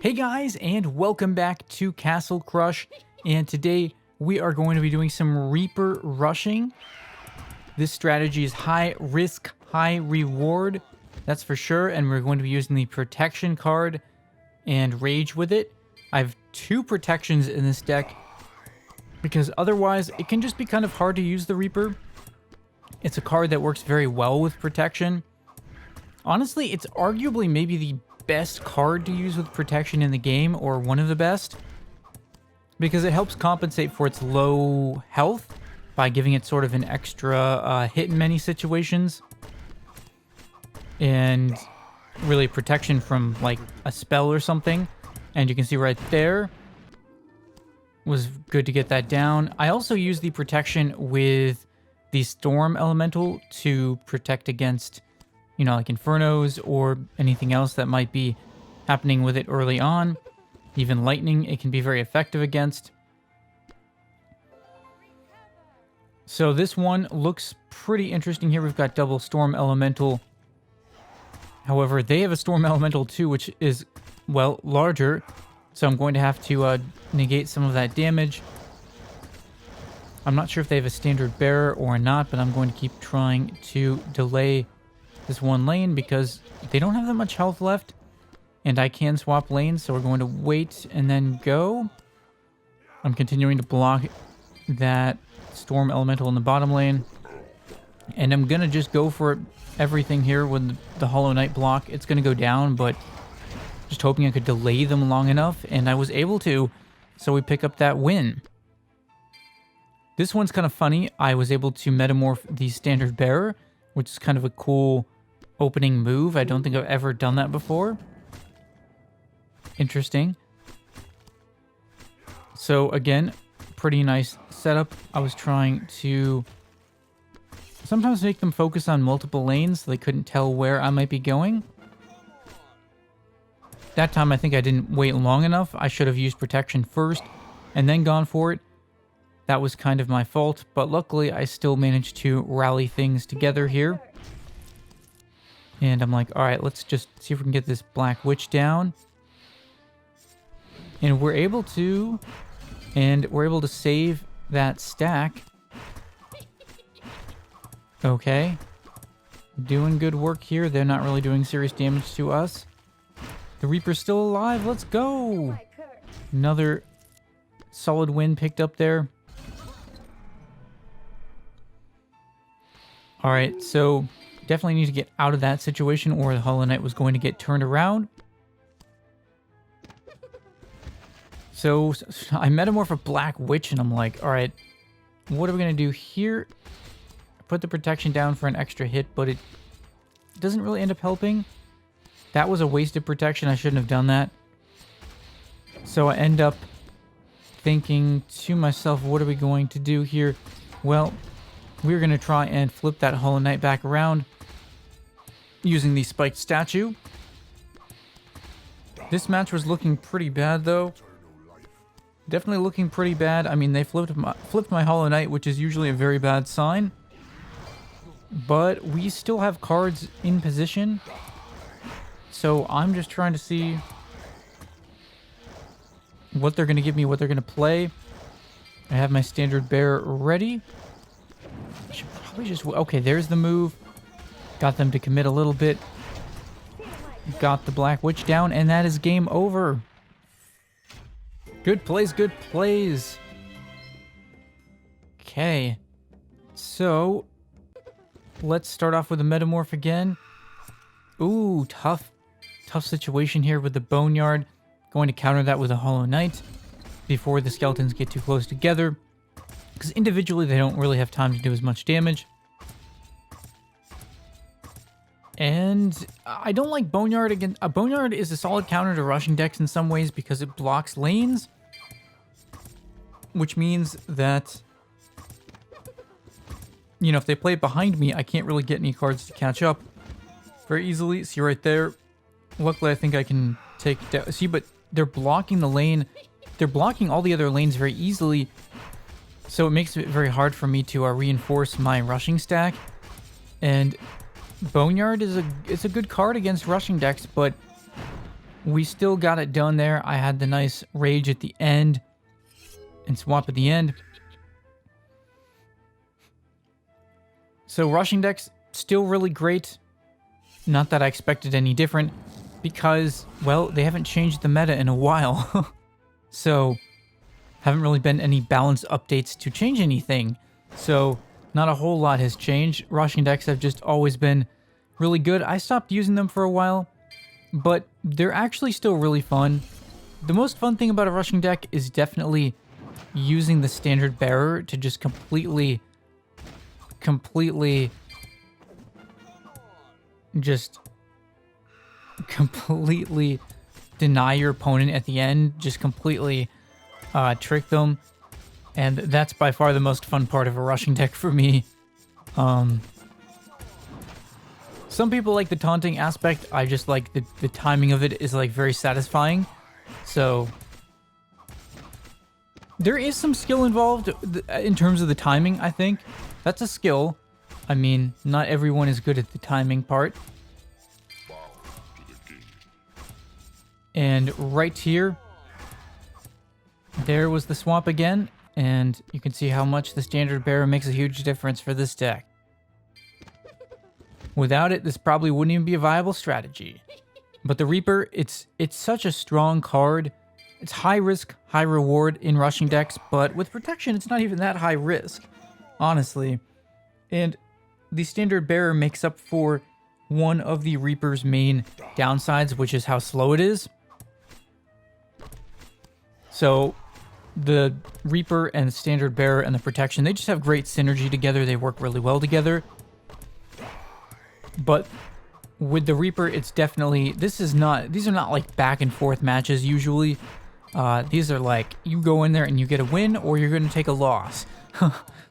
Hey guys, and welcome back to Castle Crush. And today we are going to be doing some Reaper rushing. This strategy is high risk, high reward, that's for sure. And we're going to be using the protection card and rage with it. I have 2 protections in this deck because otherwise it can just be kind of hard to use the Reaper. It's a card that works very well with protection. Honestly, it's arguably maybe the best card to use with protection in the game, or one of the best, because it helps compensate for its low health by giving it sort of an extra hit in many situations, and really protection from like a spell or something. And you can see right there was good to get that down. I also use the protection with the Storm Elemental to protect against, you know, like Infernos or anything else that might be happening with it early on. Even Lightning, it can be very effective against. So this one looks pretty interesting here. We've got double Storm Elemental. However, they have a Storm Elemental too, which is, well, larger. So I'm going to have to negate some of that damage. I'm not sure if they have a standard bearer or not, but I'm going to keep trying to delay this one lane because they don't have that much health left, and I can swap lanes, so we're going to wait and then go. I'm continuing to block that Storm Elemental in the bottom lane, and I'm gonna just go for everything here with the Hollow Knight block. It's gonna go down, but just hoping I could delay them long enough, and I was able to, so we pick up that win. This one's kind of funny. I was able to metamorph the standard bearer, which is kind of a cool opening move. I don't think I've ever done that before. Interesting. So again, pretty nice setup. I was trying to sometimes make them focus on multiple lanes so they couldn't tell where I might be going. That time I think I didn't wait long enough. I should have used protection first and then gone for it. That was kind of my fault, but luckily I still managed to rally things together here. And I'm like, all right, let's just see if we can get this Black Witch down. And we're able to save that stack. Okay. Doing good work here. They're not really doing serious damage to us. The Reaper's still alive. Let's go. Another solid win picked up there. All right, so definitely need to get out of that situation or the Hollow Knight was going to get turned around. So I metamorph a Black Witch and I'm like, all right, what are we going to do here? Put the protection down for an extra hit, but it doesn't really end up helping. That was a wasted protection. I shouldn't have done that. So I end up thinking to myself, what are we going to do here? Well, we're going to try and flip that Hollow Knight back around using the spiked statue. This match was looking pretty bad, though. Definitely looking pretty bad. I mean, they flipped my Hollow Knight, which is usually a very bad sign. But we still have cards in position. So I'm just trying to see what they're going to give me, what they're going to play. I have my standard bearer ready. I should probably just... Okay, there's the move. Got them to commit a little bit. Got the Black Witch down, and that is game over. Good plays, good plays. Okay. So, let's start off with the Metamorph again. Ooh, tough situation here with the Boneyard. Going to counter that with a Hollow Knight before the skeletons get too close together, because individually they don't really have time to do as much damage. And I don't like Boneyard again. Boneyard is a solid counter to rushing decks in some ways because it blocks lanes, which means that, you know, if they play behind me, I can't really get any cards to catch up very easily. See right there. Luckily, I think I can take down. See, but they're blocking the lane. They're blocking all the other lanes very easily. So it makes it very hard for me to reinforce my rushing stack. And Boneyard is a good card against rushing decks, but we still got it done there. I had the nice rage at the end and swap at the end. So rushing decks, still really great. Not that I expected any different, because, well, they haven't changed the meta in a while. So, haven't really been any balance updates to change anything. So, not a whole lot has changed. Rushing decks have just always been really good. I stopped using them for a while, but they're actually still really fun. The most fun thing about a rushing deck is definitely using the standard bearer to just completely deny your opponent at the end, just completely trick them. And that's by far the most fun part of a rushing deck for me. Some people like the taunting aspect. I just like the timing of it is like very satisfying. So there is some skill involved in terms of the timing, I think. That's a skill. I mean, not everyone is good at the timing part. And right here, there was the swap again. And you can see how much the standard bearer makes a huge difference for this deck. Without it, this probably wouldn't even be a viable strategy. But the Reaper, it's such a strong card. It's high risk, high reward in rushing decks, but with protection, it's not even that high risk, honestly. And the standard bearer makes up for one of the Reaper's main downsides, which is how slow it is. So the Reaper and the standard bearer and the protection, they just have great synergy together. They work really well together. But with the Reaper, it's definitely, these are not like back and forth matches usually. These are like, you go in there and you get a win, or you're going to take a loss.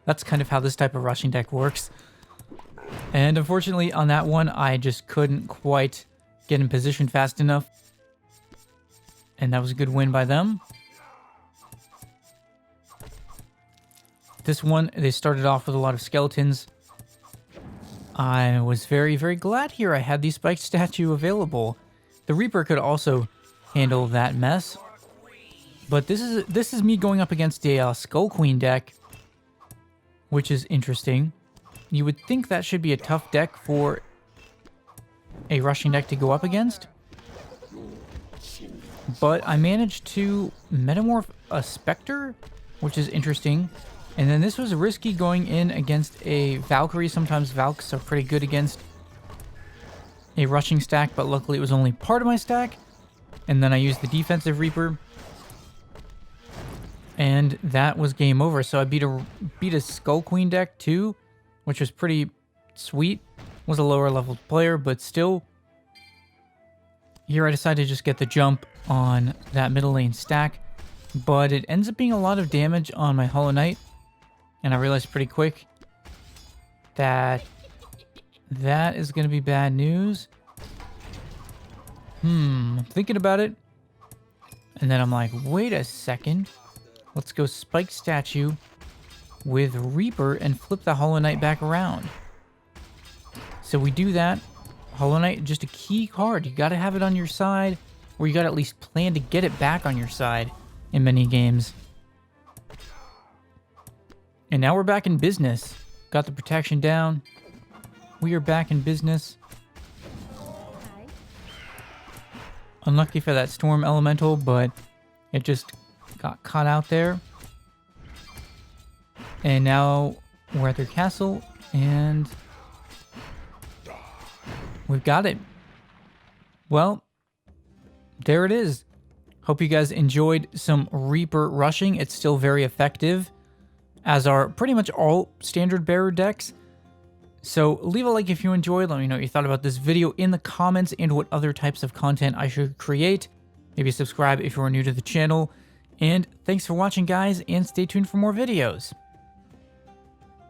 That's kind of how this type of rushing deck works. And unfortunately on that one, I just couldn't quite get in position fast enough. And that was a good win by them. This one, they started off with a lot of skeletons. I was very, very glad here I had the spiked statue available. The Reaper could also handle that mess. But this is me going up against a Skull Queen deck, which is interesting. You would think that should be a tough deck for a rushing deck to go up against. But I managed to metamorph a Spectre, which is interesting. And then this was risky going in against a Valkyrie. Sometimes Valks are pretty good against a rushing stack, but luckily it was only part of my stack. And then I used the defensive Reaper. And that was game over. So I beat a Skull Queen deck too, which was pretty sweet. Was a lower level player, but still. Here I decided to just get the jump on that middle lane stack. But it ends up being a lot of damage on my Hollow Knight. And I realized pretty quick that that is going to be bad news. I'm thinking about it. And then I'm like, wait a second. Let's go Spike Statue with Reaper and flip the Hollow Knight back around. So we do that. Hollow Knight, just a key card. You got to have it on your side, or you got to at least plan to get it back on your side in many games. And now we're back in business. Got the protection down. We are back in business. Unlucky for that Storm Elemental, but it just got caught out there. And now we're at their castle, and we've got it. Well, there it is. Hope you guys enjoyed some Reaper rushing. It's still very effective, as are pretty much all standard bearer decks. So leave a like if you enjoyed. Let me know what you thought about this video in the comments and what other types of content I should create. Maybe subscribe if you are new to the channel. And thanks for watching, guys, and stay tuned for more videos.